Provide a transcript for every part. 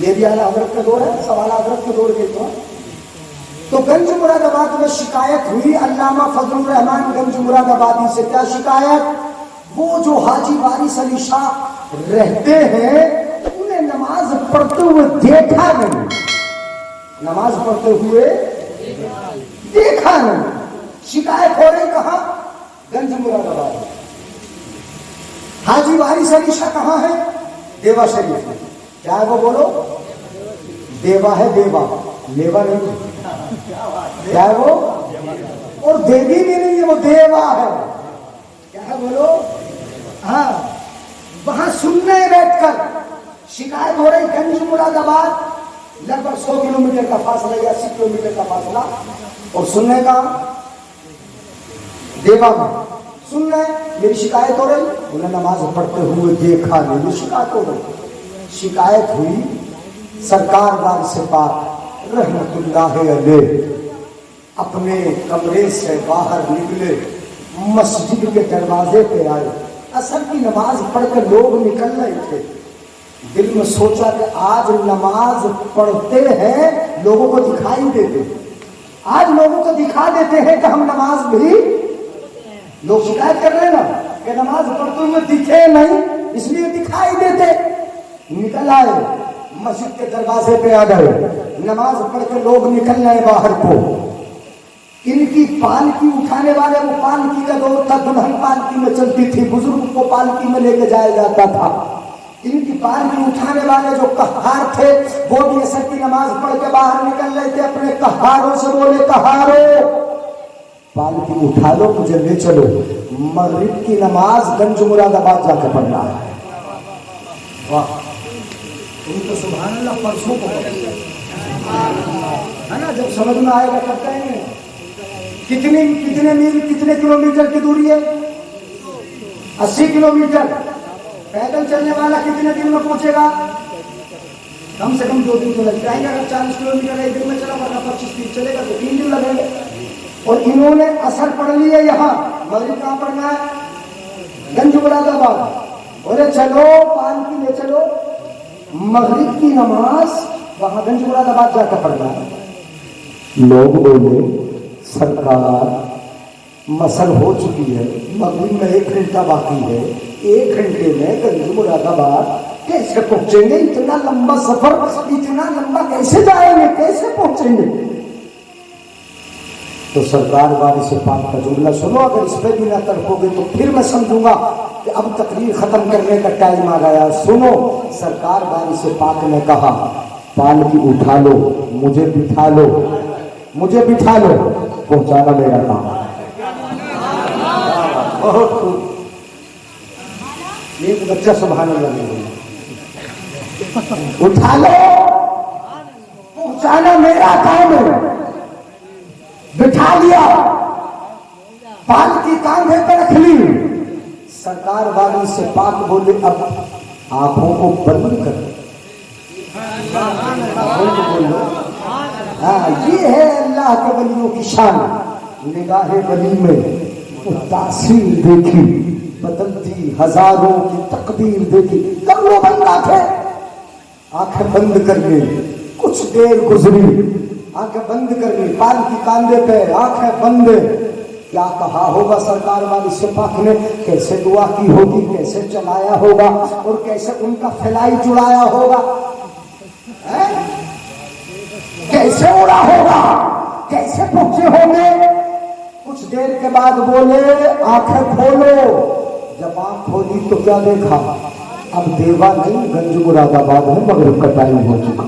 یہ بھی اعلیٰ حضرت کا دور ہے، سب اعلیٰ حضرت کے دور کے تو گنج مراد آباد میں شکایت ہوئی علامہ فضل الرحمان گنج مراد آبادی سے. کیا شکایت؟ وہ جو حاجی وارث علی شاہ رہتے ہیں انہیں نماز پڑھتے ہوئے دیکھا نہیں، نماز پڑھتے ہوئے دیکھا نہیں. شکایت ہو رہی کہاں؟ گنج مراد آباد. حاجی وارث علی شاہ کہاں ہے؟ دیوا شریف میں. کیا ہے وہ بولو؟ دیوا ہے، دیوا، لیوا نہیں. کیا ہے وہ؟ اور دیوی بھی نہیں ہے، وہ دیوا ہے. کیا ہے بولو؟ ہاں. وہاں سننے بیٹھ کر شکایت ہو رہی گنج مراد آباد لگ بھگ 100 کلومیٹر کا فاصلہ یا 80 کلومیٹر کا فاصلہ، اور سننے کا دیوا میں سن رہے. میری شکایت ہو رہی، انہیں نماز پڑھتے ہوئے دیکھا نہیں. یہ شکایت ہو رہی. شکایت ہوئی سرکار وارث پاک رحمت اللہ علیہ اپنے کمرے سے باہر نکلے، مسجد کے دروازے پہ آئے. عصر کی نماز پڑھ کر لوگ نکل رہے تھے. دل میں سوچا کہ آج نماز پڑھتے ہیں، لوگوں کو دکھائی دیتے، آج لوگوں کو دکھا دیتے ہیں کہ ہم نماز بھی. لوگ شکایت کر رہے نا کہ نماز پڑھتے ہوئے دکھے نہیں، اس لیے دکھائی دیتے. نکل آئے، مسجد کے دروازے پہ آ گئے. نماز پڑھ کے لوگ نکل رہے باہر کو. ان کی پالکی اٹھانے والے، وہ پالکی کا دور تھا، دلہن پالکی میں چلتی تھی، بزرگ کو پالکی میں لے کے جایا جاتا تھا. ان کی پالکی اٹھانے والے جو قہار تھے وہ بھی عصر کی نماز پڑھ کے باہر نکل رہے تھے. اپنے قہاروں سے بولے، قہاروں پالکی اٹھا لو، مجھے لے چلو، مغرب کی نماز گنج مراد آباد جا کے پڑھنا ہے. واہ، ان کو سبحان اللہ پرسوں کو ہے نا. جب سمجھ میں آئے گا تب کہیں گے. کتنے میل، کتنے کلومیٹر کی دوری ہے؟ 80 کلومیٹر. پیدل چلنے والا کتنے دن میں پہنچے گا؟ کم سے کم 2 دن تو لگ جائیں گے. اگر 40 کلومیٹر ایک دن میں چلا، ورنہ 25 دن چلے گا تو 3 دن لگیں گے. اور انہوں نے اثر پڑھ لیا یہاں. مغرب کہاں پڑھنا ہے؟ گنج مراد آباد. بولے چلو پالکی لے چلو، مغرب کی نماز وہاں گنج مراد آباد جا کر پڑھنا ہے. لوگ بولے سرکار مسل ہو چکی ہے، مغرب میں 1 گھنٹہ باقی ہے، 1 گھنٹے میں گنج مراد آباد کیسے پہنچیں گے؟ اتنا لمبا سفر، اتنا لمبا کیسے جائیں گے، کیسے پہنچیں گے؟ تو سرکار وارث پاک کا جملہ سنو. اگر اس پہ بھی نہ تڑپو گے تو پھر میں سمجھوں گا کہ اب تقریر ختم کرنے کا ٹائم آ گیا. سنو، سرکار وارث پاک نے کہا پالکی اٹھا لو، مجھے بٹھا لو، مجھے بٹھا لو، پہنچانا میرا کام. بہت خوب. ایک بچہ سبحان اللہ نہیں، اٹھا لو، پہنچانا میرا کام ہے. بٹھا لیا، پالکی کاندھے پہ رکھ لی. سرکار وارث پاک بولے اب آنکھوں کو بند کر. ہاں، یہ ہے اللہ کے ولیوں کی شان. نگاہ ولی میں تاثیر دیکھی، بدلتی ہزاروں کی تقدیر دیکھی. کر لو بند آنکھیں. آنکھیں بند کر لی. کچھ دیر گزری، آنکھیں بند کر لی، پالکی کاندھے پہ، آنکھیں بند. کیا کہا ہوگا سرکار وارث پاک نے؟ کیسے دعا کی ہوگی، کیسے چلایا ہوگا، اور کیسے ان کا فلائی جڑایا ہوگا، کیسے اڑا ہوگا، کیسے پہنچے ہوں گے. کچھ دیر کے بعد بولے آنکھیں کھولو. جب آنکھ کھولی تو کیا دیکھا؟ اب دیوا نہیں، گنج مراد آباد ہے، مغرب کا ٹائم ہو چکا.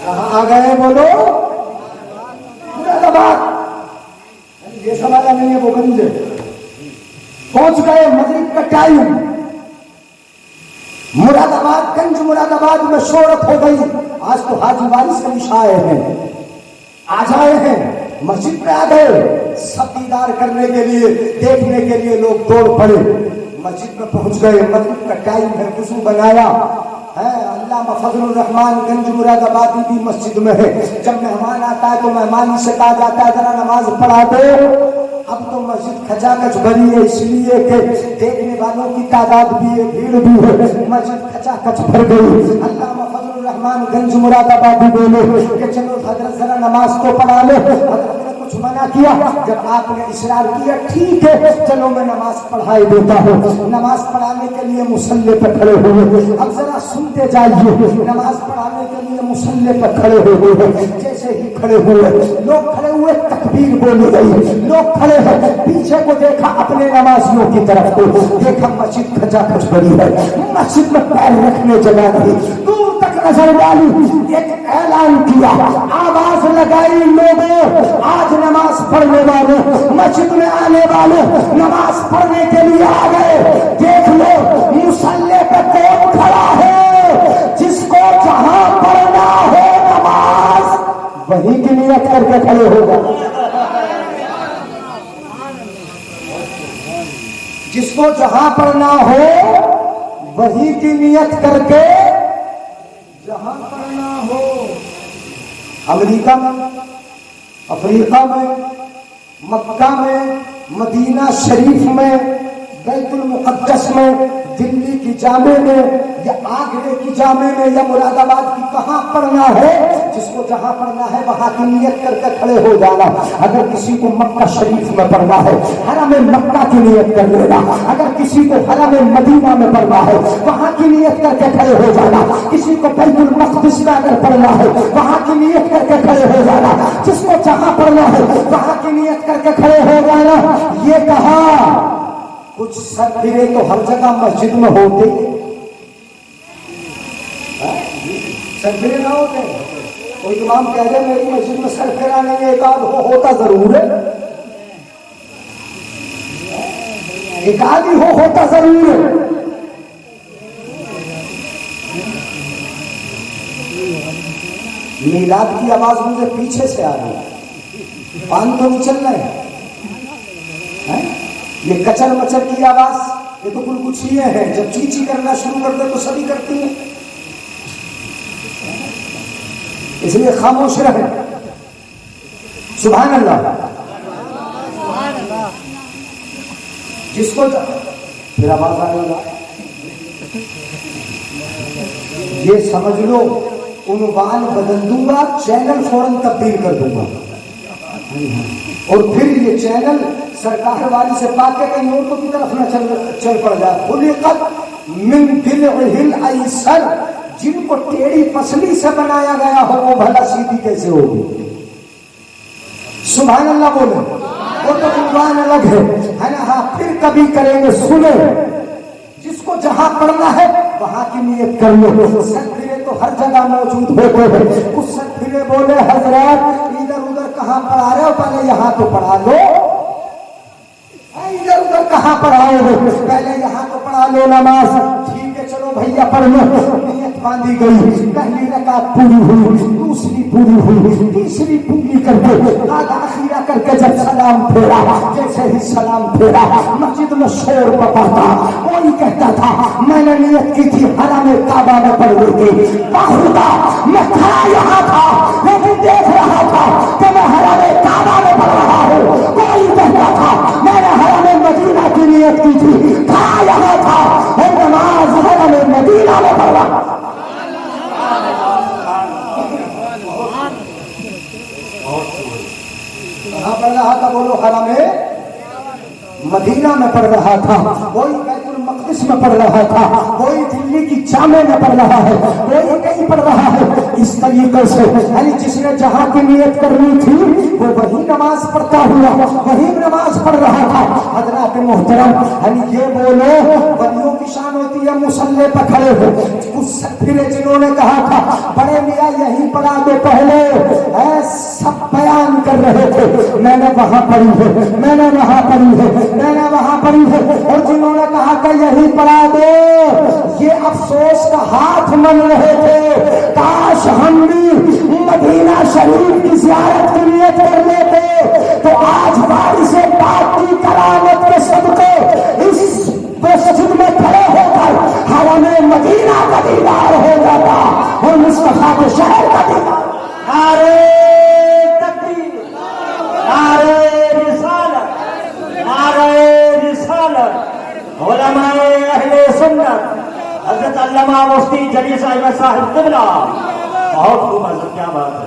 کہاں آ گئے بولو؟ مراد آباد. یہ سوال نہیں ہے، وہ گنج پہنچ گئے، مغرب کا ٹائم. مراد آباد، گنج مراد آباد میں شہرت ہو گئی. آج تو حاجی وارث علی شاہ آئے ہیں، آج آئے ہیں، مسجد میں آ گئے. سب دیدار کرنے کے لیے، دیکھنے کے لیے لوگ دوڑ پڑے. مسجد میں پہنچ گئے. مغرب کا ٹائم ہے، وضو بنایا ہے. علامہ فضل الرحمان گنج مراد آبادی بھی مسجد میں ہے. جب مہمان آتا ہے تو مہمان سے کہا جاتا ہے ذرا نماز پڑھا دو. اب تو مسجد کھچاکچ بھری ہے، اس لیے کہ دیکھنے والوں کی تعداد بھی ہے، بھیڑ بھی ہے، مسجد کھچاکچ بھر گئی۔ علامہ فضل الرحمان گنج مراد آبادی بولے کہ چلو حضرت ذرا نماز تو پڑھا لو۔ حضرت نے کچھ منع کیا، جب آپ نے اصرار کیا ٹھیک ہے چلو میں نماز پڑھائی دیتا ہوں۔ نماز پڑھانے کے لیے مصلی پہ کھڑے ہوئے، اب ذرا سنتے جائیے، نماز پڑھانے کے لیے مصلی پہ کھڑے ہوئے، جیسے ہی کھڑے ہوئے لوگ کھڑے ہوئے تکبیر بولی گئی، لوگ کھڑے ہیں، پیچھے کو دیکھا اپنے نمازیوں کی طرف کو دیکھا، مسجد کھچا کھچ بڑی ہے، مسجد میں پیر رکھنے جگہ نہیں، دور تک نظر ڈالی، ایک اعلان کیا، آواز لگائی، لوگوں آج نماز پڑھنے والے مسجد میں آنے والے نماز پڑھنے کے لیے آ گئے، دیکھ لو مصلی پہ کون کھڑا ہے، جس کو جہاں پڑھنا ہو نماز وہی کی نیت کر کے کھڑے ہوگا، جس کو جہاں پڑھنا ہو وہی کی نیت کر کے جہاں پڑھنا ہو۔ امریکہ میں، افریقہ میں، مکہ میں، مدینہ شریف میں، بیت المقدس میں، دلی کی جامع میں یا آگرے کی جامع میں یا مراد آباد کی کہاں پڑھنا ہے، جس کو جہاں پڑھنا ہے وہاں کی نیت کر کے کھڑے ہو جانا۔ اگر کسی کو مکہ شریف میں پڑھنا ہے حرم مکہ کی نیت کر لینا، اگر کسی کو حرم مدینہ میں پڑھنا ہے وہاں کی نیت کر کے کھڑے ہو جانا، کسی کو بیت المقدس میں اگر پڑھنا ہے وہاں کی نیت کر کے کھڑے ہو جانا، جس کو جہاں پڑھنا ہے وہاں کی نیت کر کے کھڑے ہو جانا۔ یہ کہا کچھ سر پھرے تو ہر جگہ مسجد میں ہوتے ہی، سر پھرے نہ ہوتے، کوئی امام کہہ دے میری مسجد میں سر پھرا نہیں ہے، ایک آدھ ہوتا ضرور ہے، ایک آدھ ہی ہوتا ضرور ہے۔ میلاد کی آواز مجھے پیچھے سے آ رہی، پان تو نہیں چل رہے ہیں، یہ کچر مچر کی آواز، یہ تو کل کچھ ہی ہے، جب چیچی کرنا شروع کر دے تو سبھی کرتی ہیں، اس لیے خاموش رہے۔ سبحان اللہ۔ جس کو پھر آواز آ رہی ہے، یہ سمجھ لو عنوان بدل دوں گا، چینل فوراً تبدیل کر دوں گا، اور پھر یہ چینل سرکار والی سے پاک کے کہیں عورتوں کی طرف نہ چل پڑ جائے۔ خلقت من ضلعہ الایسر، جن کو ٹیڑھی پسلی سے بنایا گیا ہو وہ بھلا سیدھی کیسے ہوگی؟ سبحان اللہ بولے، وہ تو عنوان الگ ہے نا۔ ہاں پھر کبھی کریں گے، سنو، جس کو جہاں پڑھنا ہے وہاں کی نیت کر لو۔ سر پھرے تو ہر جگہ موجود ہوتے ہیں، کچھ سر پھرے بولے حضرات ادھر ادھر کہاں پڑھا رہے ہو، پہلے یہاں تو پڑھا لو، ادھر ادھر کہاں پڑھاؤ گے، پہلے یہاں تو پڑھا لو نماز۔ ٹھیک ہے چلو بھیا پڑھ لو، نیت باندھی گئی، پہلی رکعت پوری ہوئی، دوسری پوری ہوئی، تیسری پوری کر کے آدھا اخیرہ کر کے جب سلام پھیرا، جیسے ہی سلام پھیرا مسجد میں شور پپا تھا، کوئی کہتا تھا میں نے نیت کی تھی حرم کعبہ میں پڑھنے کی، خدا میں کھڑا یہاں تھا لیکن دیکھ رہا تھا کہ میں حرم کعبہ میں پڑھ رہا ہوں، کوئی کہتا تھا میں نے حرم مدینہ کی نیت کی تھی، کھڑا یہاں تھا اور نماز حرم مدینہ میں پڑھ رہا تھا۔ کہاں پڑھ رہا تھا بولو؟ حرم مدینہ میں پڑھ رہا تھا، کوئی بیت المقدس میں پڑھ رہا تھا، کوئی دلی کی جامع میں پڑھ رہا ہے، کوئی کہیں پڑھ رہا ہے۔ اس طریقے سے یعنی جس نے جہاں کی نیت کرنی تھی وہ وہی نماز پڑھتا ہوا وہی نماز پڑھ رہا تھا۔ حضرات محترم یعنی یہ بولو ولیوں کی شان ہوتی ہے مصلی پہ کھڑے ہو۔ کچھ پھر جنہوں نے کہا تھا بڑے میاں یہی پڑھا دو، پہلے سب بیان کر رہے تھے میں نے وہاں پڑھی ہے، میں نے وہاں پڑھی ہے، میں نے وہاں پڑھی ہے، اور جنہوں نے کہا کہ یہی پڑھا دو یہ افسوس کا ہاتھ من رہے تھے، کاش ہم بھی مدینہ شریف کی زیارت کی نیت کر لیتے تو آج وارث پاک کی کرامت کے صدقے اس مسجد میں کھڑے ہو کر حرم مدینہ کا دیدار ہو جاتا اور مصطفیٰ کے شہر کا دیدار۔ نعرہ تکبیر، نعرہ رسالت، صاحب قبلہ. بہت خوب حضرت، کیا بات ہے.